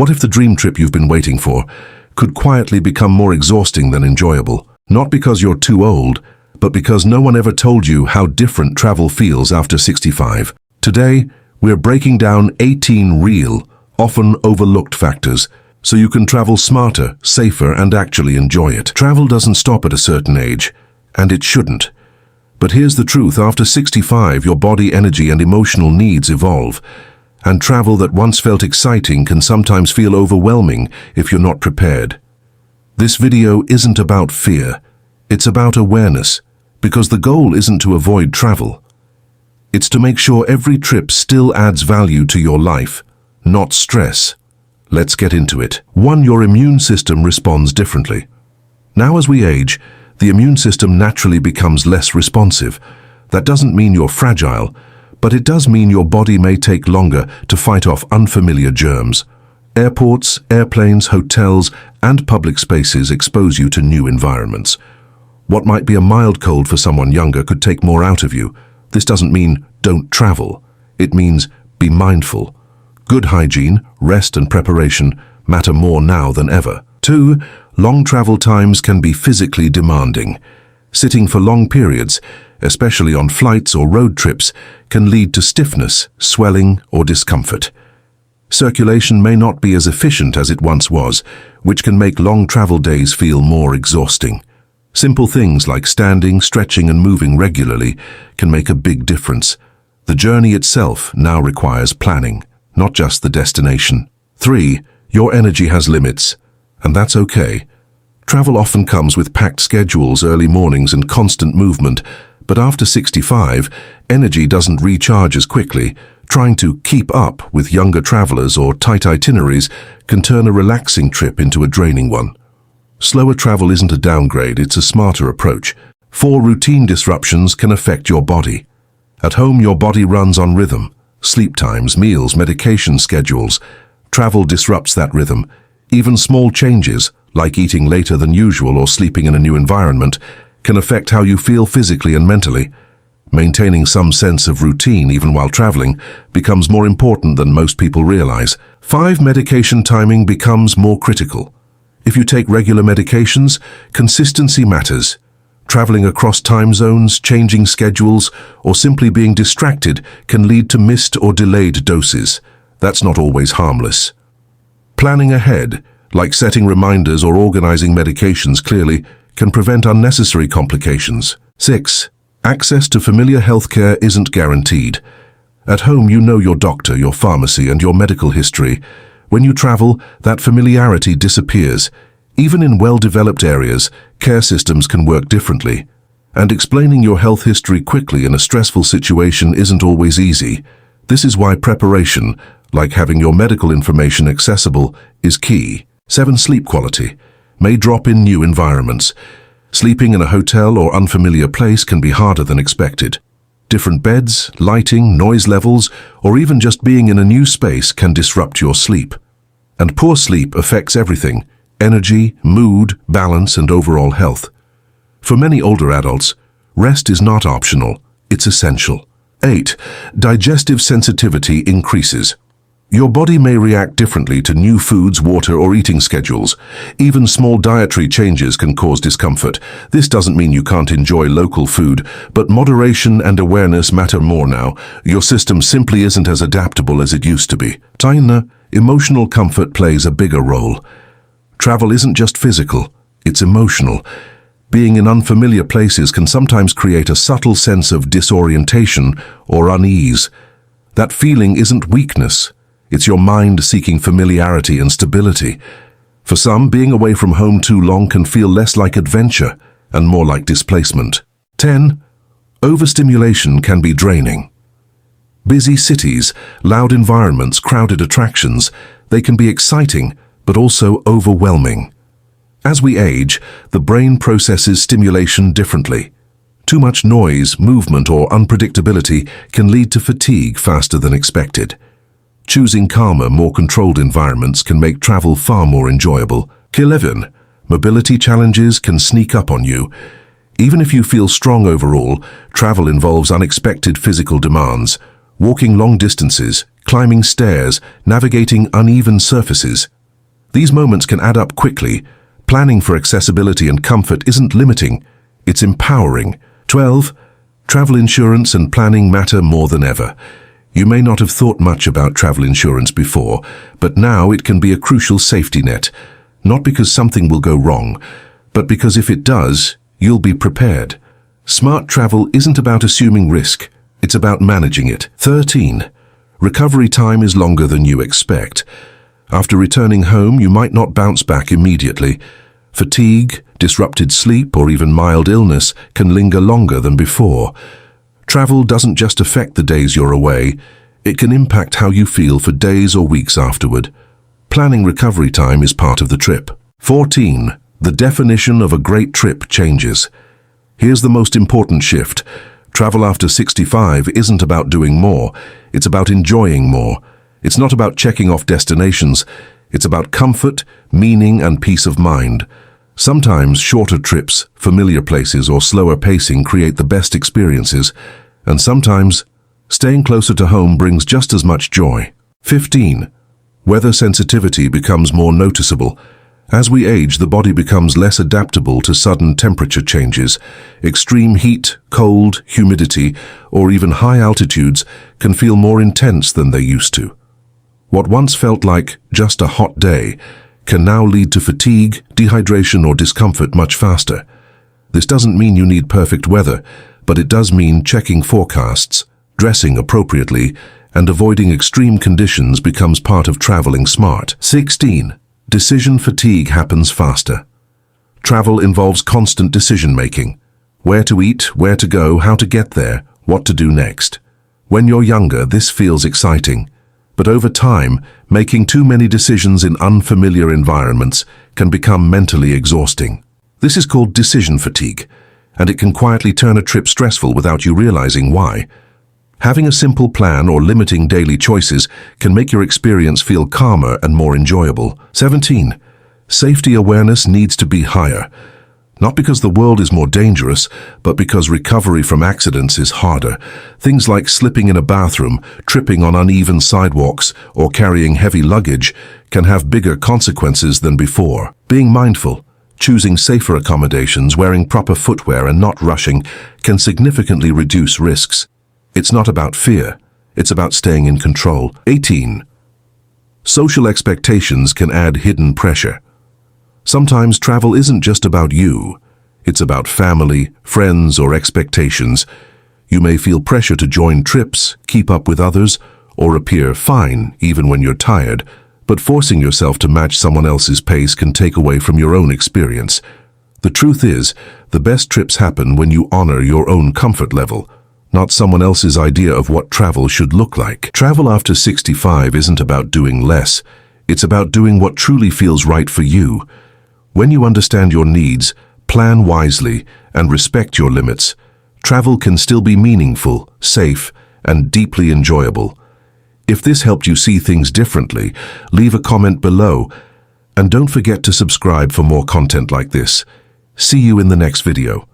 What if the dream trip you've been waiting for could quietly become more exhausting than enjoyable? Not because you're too old, but because no one ever told you how different travel feels after 65. Today, we're breaking down 18 real, often overlooked factors so you can travel smarter, safer, and actually enjoy it. Travel doesn't stop at a certain age, and it shouldn't. But here's the truth: after 65, your body, energy, and emotional needs evolve, and travel that once felt exciting can sometimes feel overwhelming if you're not prepared. This video isn't about fear, it's about awareness, because the goal isn't to avoid travel. It's to make sure every trip still adds value to your life, not stress. Let's get into it. 1. Your immune system responds differently. Now, as we age, the immune system naturally becomes less responsive. That doesn't mean you're fragile, but it does mean your body may take longer to fight off unfamiliar germs. Airports, airplanes, hotels, and public spaces expose you to new environments. What might be a mild cold for someone younger could take more out of you. This doesn't mean don't travel. It means be mindful. Good hygiene, rest, and preparation matter more now than ever. 2. Long travel times can be physically demanding. Sitting for long periods, especially on flights or road trips, can lead to stiffness, swelling, or discomfort. Circulation may not be as efficient as it once was, which can make long travel days feel more exhausting. Simple things like standing, stretching, and moving regularly can make a big difference. The journey itself now requires planning, not just the destination. 3. Your energy has limits, and that's okay. Travel often comes with packed schedules, early mornings, and constant movement, but after 65, energy doesn't recharge as quickly. Trying to keep up with younger travelers or tight itineraries can turn a relaxing trip into a draining one. Slower travel isn't a downgrade, it's a smarter approach. 4. Routine disruptions can affect your body. At home, your body runs on rhythm. Sleep times, meals, medication schedules. Travel disrupts that rhythm. Even small changes, like eating later than usual or sleeping in a new environment, can affect how you feel physically and mentally. Maintaining some sense of routine, even while traveling, becomes more important than most people realize. 5. Medication timing becomes more critical. If you take regular medications, consistency matters. Traveling across time zones, changing schedules, or simply being distracted can lead to missed or delayed doses. That's not always harmless. Planning ahead, like setting reminders or organizing medications clearly, can prevent unnecessary complications. 6. Access to familiar healthcare isn't guaranteed. At home, you know your doctor, your pharmacy, and your medical history. When you travel, that familiarity disappears. Even in well-developed areas, care systems can work differently. And explaining your health history quickly in a stressful situation isn't always easy. This is why preparation, like having your medical information accessible, is key. 7. Sleep quality may drop in new environments. Sleeping in a hotel or unfamiliar place can be harder than expected. Different beds, lighting, noise levels, or even just being in a new space can disrupt your sleep. And poor sleep affects everything: energy, mood, balance, and overall health. For many older adults, rest is not optional, it's essential. 8. Digestive sensitivity increases. Your body may react differently to new foods, water, or eating schedules. Even small dietary changes can cause discomfort. This doesn't mean you can't enjoy local food, but moderation and awareness matter more now. Your system simply isn't as adaptable as it used to be. 9. Emotional comfort plays a bigger role. Travel isn't just physical, it's emotional. Being in unfamiliar places can sometimes create a subtle sense of disorientation or unease. That feeling isn't weakness. It's your mind seeking familiarity and stability. For some, being away from home too long can feel less like adventure and more like displacement. 10. Overstimulation can be draining. Busy cities, loud environments, crowded attractions, they can be exciting, but also overwhelming. As we age, the brain processes stimulation differently. Too much noise, movement, or unpredictability can lead to fatigue faster than expected. Choosing calmer, more controlled environments can make travel far more enjoyable. 11. Mobility challenges can sneak up on you. Even if you feel strong overall, travel involves unexpected physical demands. Walking long distances, climbing stairs, navigating uneven surfaces. These moments can add up quickly. Planning for accessibility and comfort isn't limiting, it's empowering. 12. Travel insurance and planning matter more than ever. You may not have thought much about travel insurance before, but now it can be a crucial safety net. Not because something will go wrong, but because if it does, you'll be prepared. Smart travel isn't about assuming risk, it's about managing it. 13. Recovery time is longer than you expect. After returning home, you might not bounce back immediately. Fatigue, disrupted sleep, or even mild illness can linger longer than before. Travel doesn't just affect the days you're away, it can impact how you feel for days or weeks afterward. Planning recovery time is part of the trip. 14. The definition of a great trip changes. Here's the most important shift. Travel after 65 isn't about doing more, it's about enjoying more. It's not about checking off destinations, it's about comfort, meaning, and peace of mind. Sometimes shorter trips, familiar places, or slower pacing create the best experiences, and sometimes staying closer to home brings just as much joy. 15. Weather sensitivity becomes more noticeable. As we age, the body becomes less adaptable to sudden temperature changes. Extreme heat, cold, humidity, or even high altitudes can feel more intense than they used to. What once felt like just a hot day can now lead to fatigue, dehydration, or discomfort much faster. This doesn't mean you need perfect weather, but it does mean checking forecasts, dressing appropriately, and avoiding extreme conditions becomes part of traveling smart. 16. Decision fatigue happens faster. Travel involves constant decision-making. Where to eat, where to go, how to get there, what to do next. When you're younger, this feels exciting. But over time, making too many decisions in unfamiliar environments can become mentally exhausting. This is called decision fatigue, and it can quietly turn a trip stressful without you realizing why. Having a simple plan or limiting daily choices can make your experience feel calmer and more enjoyable. 17. Safety awareness needs to be higher. Not because the world is more dangerous, but because recovery from accidents is harder. Things like slipping in a bathroom, tripping on uneven sidewalks, or carrying heavy luggage can have bigger consequences than before. Being mindful, choosing safer accommodations, wearing proper footwear, and not rushing can significantly reduce risks. It's not about fear, it's about staying in control. 18. Social expectations can add hidden pressure. Sometimes travel isn't just about you, it's about family, friends, or expectations. You may feel pressure to join trips, keep up with others, or appear fine even when you're tired, but forcing yourself to match someone else's pace can take away from your own experience. The truth is, the best trips happen when you honor your own comfort level, not someone else's idea of what travel should look like. Travel after 65 isn't about doing less, it's about doing what truly feels right for you. When you understand your needs, plan wisely, and respect your limits, travel can still be meaningful, safe, and deeply enjoyable. If this helped you see things differently, leave a comment below, and don't forget to subscribe for more content like this. See you in the next video.